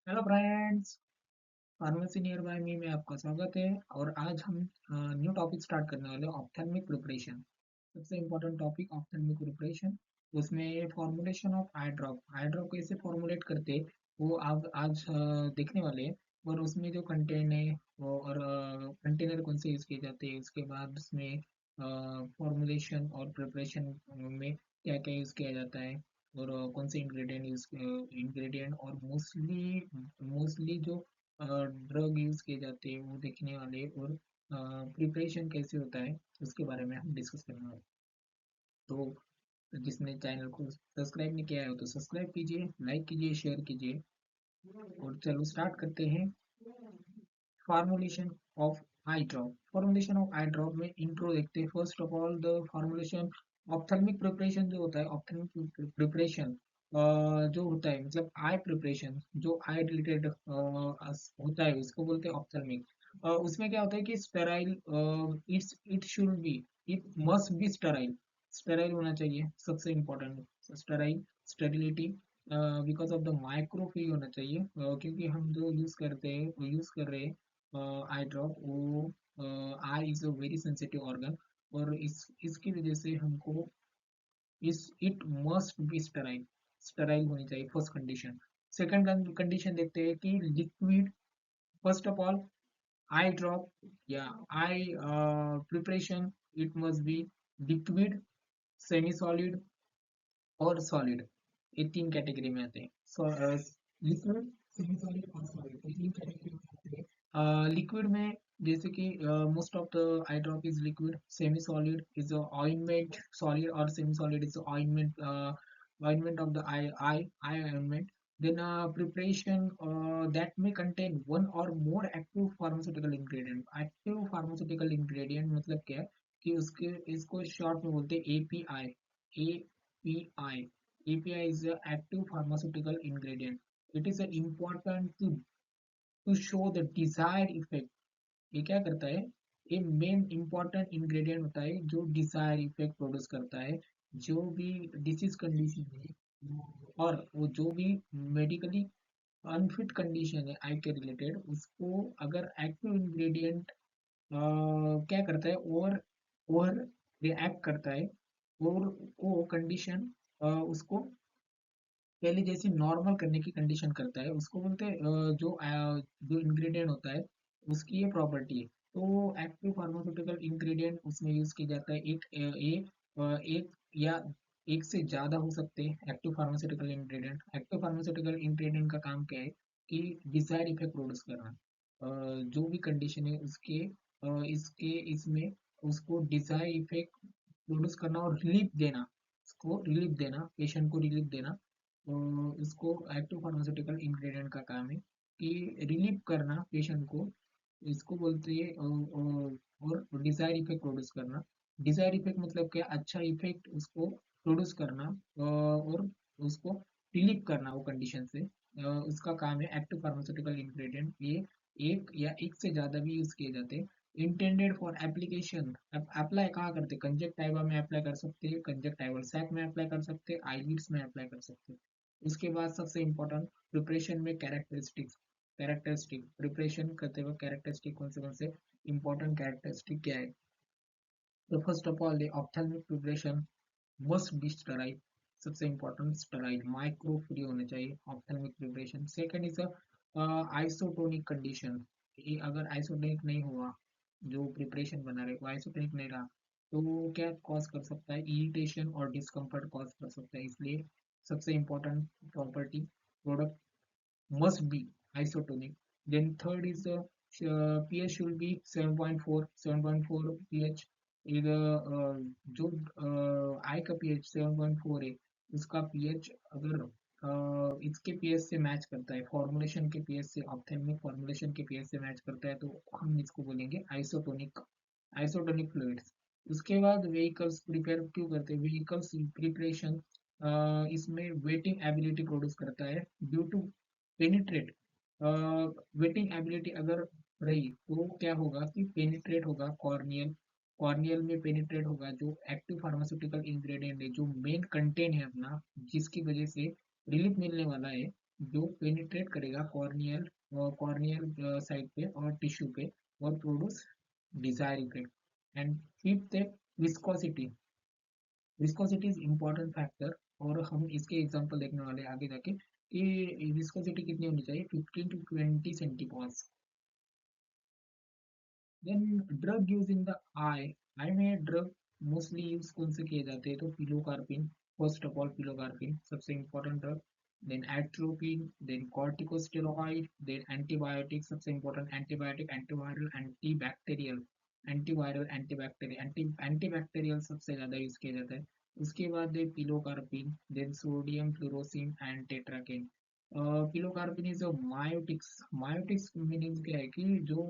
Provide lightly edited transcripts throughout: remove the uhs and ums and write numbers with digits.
Hello friends. Pharmacy near by me में आपका स्वागत है। और आज हम न्यू टॉपिक स्टार्ट करने वाले हैं, ऑप्थेल्मिक प्रिपरेशन। सबसे इम्पोर्टेंट टॉपिक ऑप्थेल्मिक प्रिपरेशन। उसमें formulation of I drop, I drop कैसे फॉर्मुलेट करते हैं वो आज देखने वाले हैं। और उसमें जो कंटेंट है वो और कंटेनर कौन से यूज़ किए जाते हैं, उसके बाद उसमें फॉर्मुलेशन और प्रिपरेशन में क्या क्या यूज़ किया जाता है, और कौन से इंग्रेडिएंट और मोस्टली मोस्टली जो ड्रग यूज किए जाते हैं वो देखने वाले, और प्रिपरेशन कैसे होता है उसके बारे में हम डिस्कस करने वाले। तो जिसने चैनल को सब्सक्राइब नहीं किया है तो सब्सक्राइब कीजिए, लाइक कीजिए, शेयर कीजिए। और चलो स्टार्ट करते हैं। Formulation of I drop, formulation of I drop में इंट्रो देखते हैं। First of all the formulation, ophthalmic preparation जो होता है, ऑप्थेल्मिक प्रिपरेशन जो होता है मतलब आई प्रिपरेशन जो आई रिलेटेड होता है उसको बोलते हैं ऑप्थेल्मिक। उसमें क्या होता है कि sterile, it should be, it must be sterile, sterile होना चाहिए सबसे important. Sterile, sterility, because of the micro free होना चाहिए, क्योंकि हम जो यूज करते हैं वो यूज कर रहे हैं आई ड्रॉप, वो eye is a very sensitive organ. और इसकी वजह से हमको इस it must be sterile, sterile होनी चाहिए फर्स्ट कंडीशन। सेकंड कंडीशन देखते हैं कि liquid, first of all eye drop या eye preparation, it must be liquid, semi solid और सॉलिड। ये तीन कैटेगरी में आते हैं। लिक्विड, सेमी सॉलिड और सॉलिड, ये तीन कैटेगरी में आते हैं। लिक्विड में जैसे कि most of the eye drop is liquid, semi solid is ointment, solid और semi solid is ointment, ointment of the eye ointment. Then preparation that may contain one or more active pharmaceutical ingredient. Active pharmaceutical ingredient मतलब क्या है कि उसके इसको short में बोलते हैं API। API, API is a active pharmaceutical ingredient. It is important to show the desired effect. ये क्या करता है, ये मेन इंपॉर्टेंट इंग्रेडिएंट होता है जो डिजायर इफेक्ट प्रोड्यूस करता है। जो भी डिसीज कंडीशन है और वो जो भी मेडिकली अनफिट कंडीशन है आई के रिलेटेड, उसको अगर एक्टिव इंग्रेडिएंट क्या करता है, ओवर ओवर रिएक्ट करता है, और वो कंडीशन उसको पहले जैसी नॉर्मल करने की कंडीशन करता है, उसको बोलते हैं जो इंग्रेडिएंट होता है उसकी ये प्रॉपर्टी है। तो एक्टिव फार्मास्यूटिकल इंग्रेडिएंट उसमें यूज किया जाता है। एक या एक से ज्यादा हो सकते हैं active pharmaceutical ingredient. Active pharmaceutical ingredient का काम क्या है कि डिजायर इफेक्ट प्रोड्यूस करना। जो भी कंडीशन है उसके इसके इसमें उसको डिजायर इफेक्ट प्रोड्यूस करना और रिलीफ देना, उसको रिलीफ देना, पेशेंट को रिलीफ देना। इसको एक्टिव फार्मास्यूटिकल इंग्रेडिएंट का काम है कि रिलीव करना पेशेंट को, इसको बोलते हैं। और डिजायर इफेक्ट प्रोड्यूस करना। डिजायर इफेक्ट मतलब क्या, अच्छा इफेक्ट उसको प्रोड्यूस करना, और उसको रिलीव करना वो कंडीशन से। उसका काम है एक्टिव फार्मास्यूटिकल इंग्रेडिएंट। ये एक या एक से ज्यादा भी यूज किए जाते हैं। इंटेंडेड फॉर एप्लीकेशन, अप्लाई कहाँ करते हैं, कंजक्टाइवा में अप्लाई कर सकते हैं, कंजक्टाइवल सैक में अप्लाई कर सकते हैं, आईलिड्स में अप्लाई कर सकते हैं। उसके बाद सबसे इम्पोर्टेंट प्रिपरेशन में कैरेक्टरिस्टिक्स, कैरेक्टरिस्टिक प्रिपरेशन करते वक्त कैरेक्टरिस्टिक कौन से इम्पोर्टेंट कैरेक्टरिस्टिक क्या है। तो first of all the ophthalmic preparation must be sterile, सबसे इम्पोर्टेंट स्टेराइल, माइक्रो फ्री होने चाहिए ophthalmic preparation. Second is isotonic condition. ये अगर आइसोटोनिक नहीं हुआ, जो प्रिपरेशन बना रहे वो आइसोटोनिक नहीं रहा, तो वो क्या कॉज कर सकता है, इरिटेशन और डिस्कम्फर्ट कॉज कर सकता है। इसलिए सबसे important property, product must be isotonic. Then third is the pH should be 7.4, 7.4 pH। जो आई का pH 7.4 है, उसका pH अगर इसके pH से मैच करता है, फॉर्मुलेशन के pH से, ऑप्थेल्मिक फॉर्मुलेशन के pH से मैच करता है, तो हम इसको बोलेंगे आइसोटोनिक, आइसोटोनिक फ्लूइड्स। उसके बाद व्हीकल्स प्रिपेयर क्यों करते हैं, व्हीकल्स प्रिपरेशन इसमें वेटिंग एबिलिटी प्रोड्यूस करता है due to penetrate. Wetting ability अगर रही तो क्या होगा कि पेनिट्रेट होगा कॉर्नियल, कॉर्नियल में पेनिट्रेट होगा जो एक्टिव फार्मास्यूटिकल इंग्रेडिएंट है, जो मेन कंटेंट है अपना, जिसकी वजह से रिलीफ मिलने वाला है, जो पेनिट्रेट करेगा कॉर्नियल साइड पे और टिश्यू पे और produce desire effect. And fifth है viscosity. Viscosity is important factor, और हम इसके एग्जांपल देखने वाले हैं आगे जाके कि विस्कोसिटी कितनी होनी चाहिए, 15 to 20 centipoise. Then drug use in the eye. Eye में ड्रग मोस्टली यूज कौन से किए जाते हैं, तो pilocarpine. First of all pilocarpine सबसे important drug. Then atropine, then corticosteroid, then antibiotic सबसे important antibiotic, antiviral, antibacterial. Antiviral, antibacterial, antibacterial सबसे ज्यादा यूज किया जाता है। उसके बाद है pilocarpine, then sodium fluorescein and tetracaine. Pilocarpine is a miotics. Miotics meaning क्या है कि जो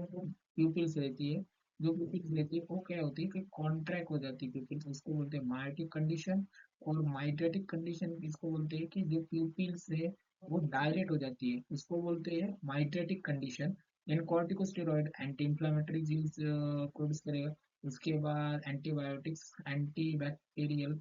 प्यूपिल्स रहती है, जो प्यूपिल्स रहती है वो क्या होती है कि कॉन्ट्रैक्ट हो जाती है प्यूपिल्स, उसको बोलते हैं मायोटिक कंडीशन। और माइग्रेटिक कंडीशन इसको बोलते हैं कि जो प्यूपिल्स है वो डायरेक्ट हो जाती है, उसको बोलते हैं mydriatic condition. Then corticosteroid anti inflammatory use produce करेगा। उसके बाद antibiotics, antibacterial,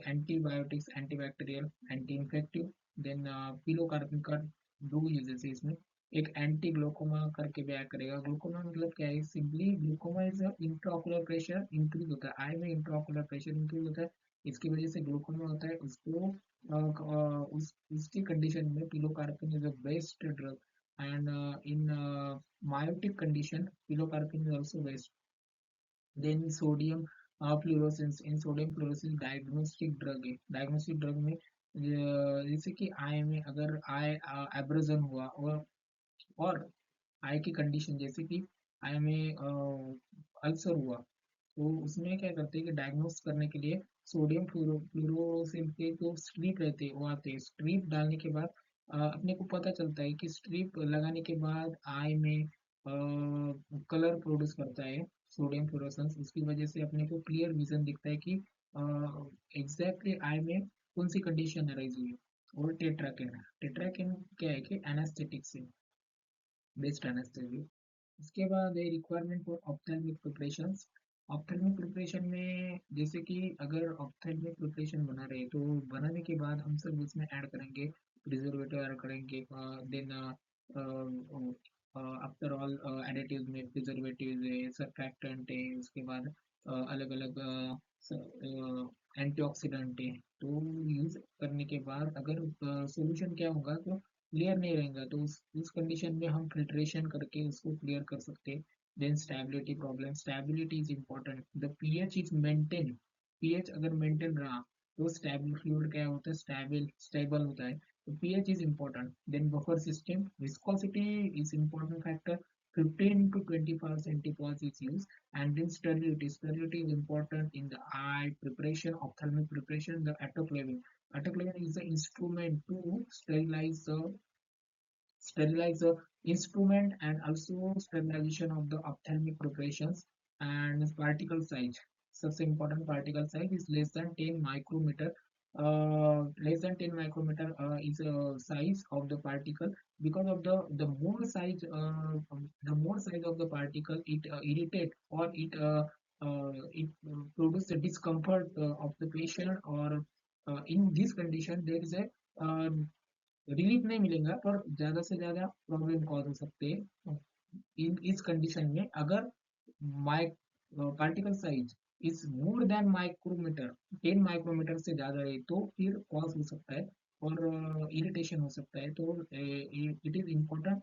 antibiotics, antibacterial, anti infective. Then pilocarpine का दो यूजेस है इसमें। एक एंटी ग्लूकोमा करके भी एक्ट करेगा। ग्लूकोमा मतलब क्या है, simply glaucoma is intraocular pressure increase होता है, आई में इंट्राओकुलर प्रेशर इंक्रीज होता है, इसकी वजह से ग्लूकोमा होता है। उसको उसकी कंडीशन में pilocarpine is a best drug. And in miotic condition pilocarpine is also best. Then sodium fluorescence, in sodium fluorescence diagnostic drug है। डायग्नोस्टिक ड्रग में जैसे कि आई में अगर आई एब्रोजन हुआ और आई की कंडीशन जैसे कि आई में अल्सर हुआ, तो उसमें क्या करते हैं कि डायग्नोस करने के लिए सोडियम फ्लोरोसिन के जो स्ट्रिप रहते हैं वो आते हैं। स्ट्रिप डालने के बाद अपने को पता चलता है कि स्ट्रिप लगाने के बाद आई में कलर प्रोड्यूस करता है सोडियम फ्लोरोसेंस। उसकी वजह से अपने को क्लियर विजन दिखता है कि एग्जैक्टली आई में कौन सी कंडीशन अराइज हुई है। और टेट्राकेन, टेट्राकेन क्या है कि एनास्थेटिक से बेस्ट एनास्थेटिक। उसके बाद है requirement for ophthalmic preparations. Ophthalmic preparation में जैसे कि अगर ऑप्थेल्मिक प्रिपरेशन बना रहे तो बनाने के बाद हम सब इसमें ऐड करेंगे, प्रिजर्वेटिव ऐड करेंगे। देन आफ्टर ऑल एडिटिव में प्रिजर्वेटिव है, सर्फैक्टेंट है, उसके बाद अलग अलग एंटीऑक्सीडेंट है। तो यूज करने के बाद अगर सॉल्यूशन क्या होगा तो क्लियर नहीं रहेगा, तो उस कंडीशन में हम फिल्ट्रेशन करके उसको क्लियर कर सकते हैं। Then stability problem, stability is important, the pH is maintain. PH अगर मेंटेन रहा तो स्टेबल फ्लूइड क्या होता है, स्टेबल स्टेबल होता है। तो pH is important. Then buffer system, viscosity is important factor, 15 to 25 centipoise is used. And then sterility, sterility is important in the eye preparation, ophthalmic preparation. The autoclaving, autoclaving is the instrument to sterilize the instrument, and also sterilization of the ophthalmic preparations. And particle size, such important particle size is less than 10 micrometer. Less than 10 micrometer is a size of the particle. Because of the more size of the particle, it irritate, or it produce the discomfort of the patient, or in this condition there is a uh, relief नहीं मिलेगा, पर ज्यादा से ज्यादा problem cause हो सकते हैं। इन इस कंडीशन में अगर mic particle size is more than micrometer, 10 micrometer से ज्यादा है, तो फिर कॉज हो सकता है और इरिटेशन हो सकता है। तो it is important,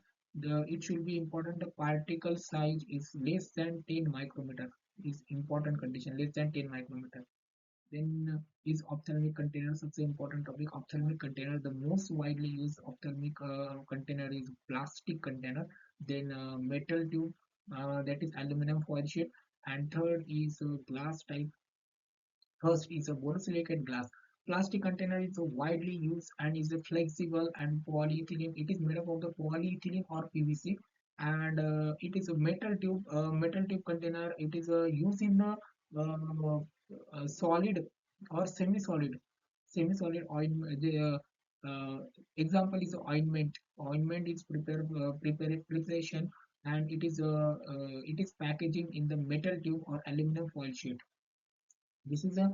it should be important the particle size is less than 10 micrometer, is important condition, less than 10 micrometer. Then is ophthalmic container, सबसे important topic, ophthalmic container. The most widely used ophthalmic container is plastic container. Then metal tube, that is aluminum foil sheet. And third is glass type. First is a borosilicate glass. Plastic container is widely used and is a flexible and polyethylene. It is made up of the polyethylene or PVC, and it is a metal tube. Metal tube container. It is used in the solid or semi-solid. Semi-solid ointment. The example is ointment. Ointment is preparation, and it is packaging in the metal tube or aluminum foil sheet. This is a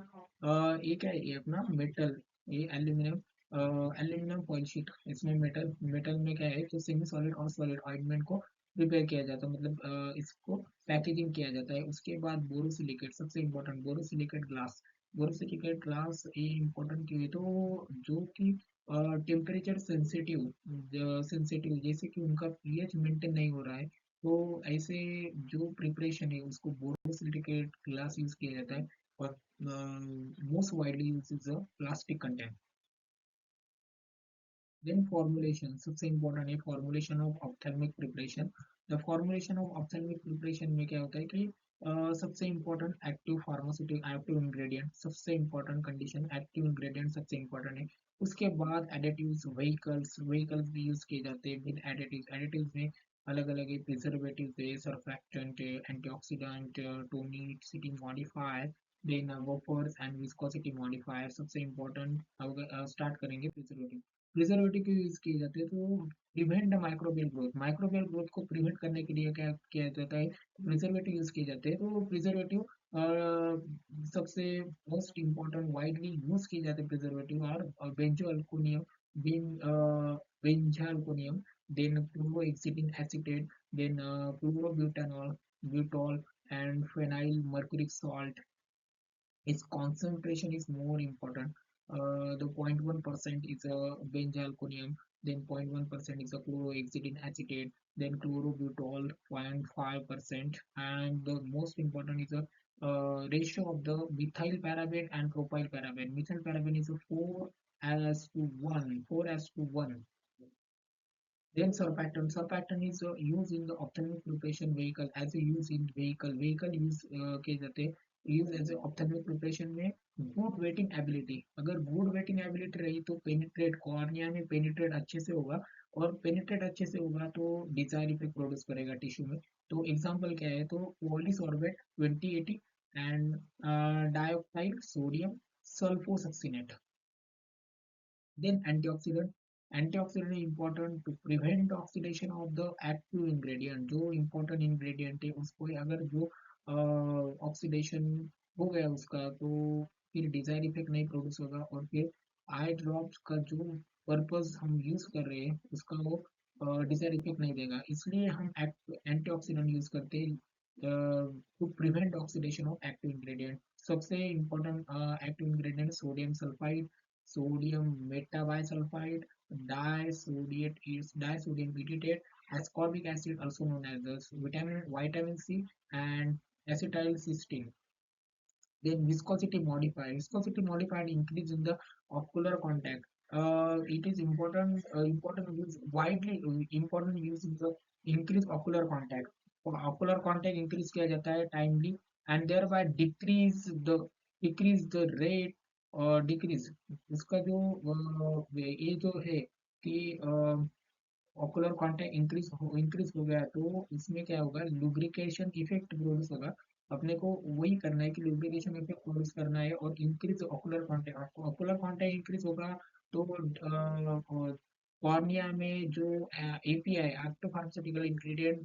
ये क्या है, ये अपना metal, ये aluminium, aluminium foil sheet, इसमें metal metal में क्या है, जो सेमी सॉलिड और सॉलिड ऑइंटमेंट को प्रिपेयर किया जाता है, मतलब इसको पैकेजिंग किया जाता है। उसके बाद बोरोसिलिकेट, सबसे important borosilicate glass. Borosilicate glass ये इम्पोर्टेंट क्यों है, तो जो कि टेम्परेचर सेंसिटिव जैसे कि उनका पीएच मेंटेन नहीं हो रहा है, तो ऐसे जो प्रिपरेशन है उसको बोरोसिलिकेट ग्लास यूज किया जाता है। और most widely use is a plastic content. Then formulation, सबसे important है formulation of ophthalmic preparation. The formulation of ophthalmic preparation में क्या होता है कि सबसे important active pharmaceutical active ingredient, सबसे important condition active ingredient सबसे important है। उसके बाद additives, vehicles भी यूज किए जाते हैं विद additives में अलग अलग है, प्रिजर्वेटिव है, सर्फैक्टेंट है, antioxidant, tonicity modifier, then buffers and viscosity modifier. सबसे इम्पोर्टेंट अगर स्टार्ट करेंगे प्रिजर्वेटिव। प्रिजर्वेटिव क्यों यूज किए जाते हैं, तो prevent the microbial growth, microbial growth को प्रिवेंट करने के लिए क्या किया जाता है, प्रिजर्वेटिव यूज किए जाते हैं। तो प्रिजर्वेटिव सबसे मोस्ट इम्पोर्टेंट वाइडली यूज किए जाते हैं प्रिजर्वेटिव और benzalkonium, ben benzalkonium, then fluoroacetic acetate, then fluorobutanol, butanol and phenyl mercuric salt. its concentration is more important. The 0.1% is a benzalkonium, then 0.1% is a chlorohexidine acetate, then chlorobutol 0.5%, and the most important is a ratio of the methyl paraben and propyl paraben. Methyl paraben is a 4 as to 1, 4 as to 1. Then surfactant. Surfactant is used in the ophthalmic preparation vehicle as a use in vehicle use किए जाते हैं, use as a ophthalmic preparation में good waiting ability, अगर good waiting ability रही तो penetrate cornea में penetrate अच्छे से होगा, और पेनिट्रेट अच्छे से होगा तो डिजायर इफेक्ट प्रोड्यूस करेगा टिश्यू में। तो एग्जांपल क्या है, तो polysorbate 2080 and dioxide sodium sulfosuccinate. Then antioxidant. Antioxidant is important to prevent oxidation of the active ingredient. जो important ingredient है उसको अगर जो ऑक्सीडेशन हो गया उसका, तो फिर डिजायर इफेक्ट नहीं प्रोड्यूस होगा, और फिर आई ड्रॉप्स का जो पर्पस हम यूज कर रहे हैं उसका वो डिजायर इफेक्ट नहीं देगा, इसलिए हम एंटीऑक्सीडेंट यूज करते हैं to prevent oxidation of active ingredient. सबसे important active ingredient sodium sulphide, sodium metabisulfite, disodium butyrate, ascorbic acid also known as the vitamin C, and acetylcysteine. Then viscosity modified increase in the ocular contact. It is important use widely important use in the increase ocular contact. Ocular contact increase किया जाता है timely, and thereby decrease the rate और decrease इसका जो ये जो है कि ओकुलर कांटेक्ट इंक्रीज हो गया, तो इसमें क्या होगा, लुब्रिकेशन इफेक्ट प्रोड्यूस होगा। अपने को वही करना है कि लुब्रिकेशन इफेक्ट प्रोड्यूस करना है और increase ocular contact, ocular contact increase होगा तो कॉर्निया में जो API active pharmaceutical ingredient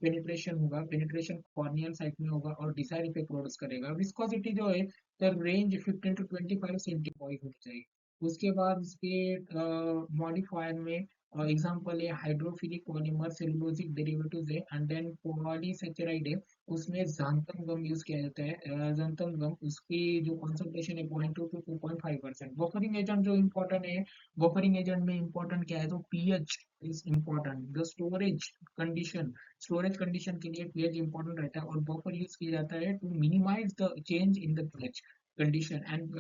penetration होगा, पेनिट्रेशन कॉर्नियल साइट में होगा और डिजायर इफेक्ट प्रोड्यूस करेगा। विस्कोसिटी जो है द रेंज 15 to 25 सेंटीपॉइंट होनी चाहिए। उसके बाद इसके मॉडिफायर में एग्जाम्पल है हाइड्रोफिलिक पॉलीमर, सेलुलोजिक डेरिवेटिव्स है, एंड देन पॉलीसेकेराइड है। उसमें xanthan गम यूज किया जाता है, xanthan गम उसकी जो कॉन्सेंट्रेशन है 0.2 to 2.5%। बफरिंग एजेंट जो इम्पोर्टेंट है, बफरिंग एजेंट में इम्पोर्टेंट क्या है, तो pH is important, the condition storage condition के लिए पीएच इम्पोर्टेंट रहता है, और बफर यूज किया जाता है to minimise the change in the pH condition, and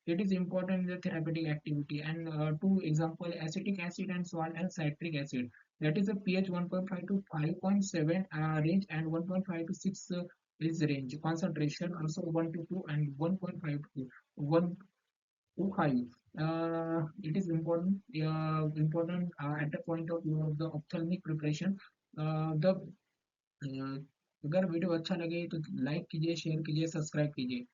it is important in the therapeutic activity. And two example, acetic acid and salt and citric acid, that is a pH 1.5 to 5.7 range, and 1.5 to 6 is range. Concentration also 1 to 2 and 1.5 to 1 to 5. It is important at the point of view of the ophthalmic preparation. The अगर video अच्छा लगे तो like कीजिए, share कीजिए, subscribe कीजिए।